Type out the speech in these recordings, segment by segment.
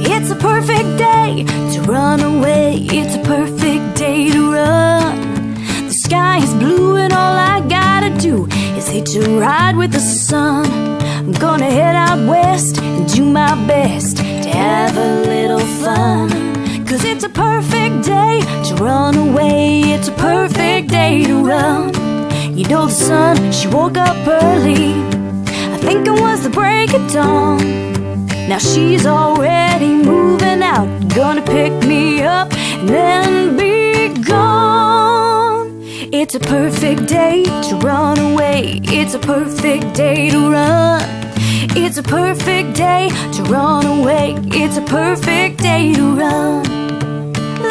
It's a perfect day to run away. It's a perfect day to run. The sky is blue and all I gotta do is hitch a ride with the sun. I'm gonna head out west and do my best to have a little fun. 'Cause it's a perfect day to run away. It's a perfect day to run. You know the sun, she woke up early. I think it was the break of dawn. Now she's already moving out, gonna pick me up and then be gone. It's a perfect day to run away. It's a perfect day to run. It's a perfect day to run away. It's a perfect day to run.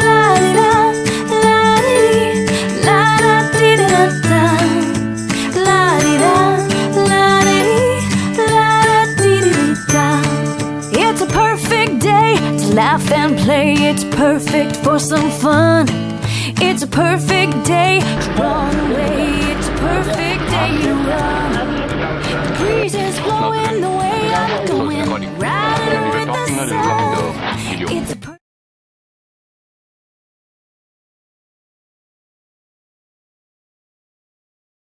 La-di-da, la-di-dee, la-da-dee-da-da. La-di-da, la-di-dee, la-da-dee-dee-da. It's a perfect day to laugh and play. It's perfect for some fun. It's a perfect day to run away. It's a perfect day to run. The breeze is blowing the way I'm going, riding with the sun. It's a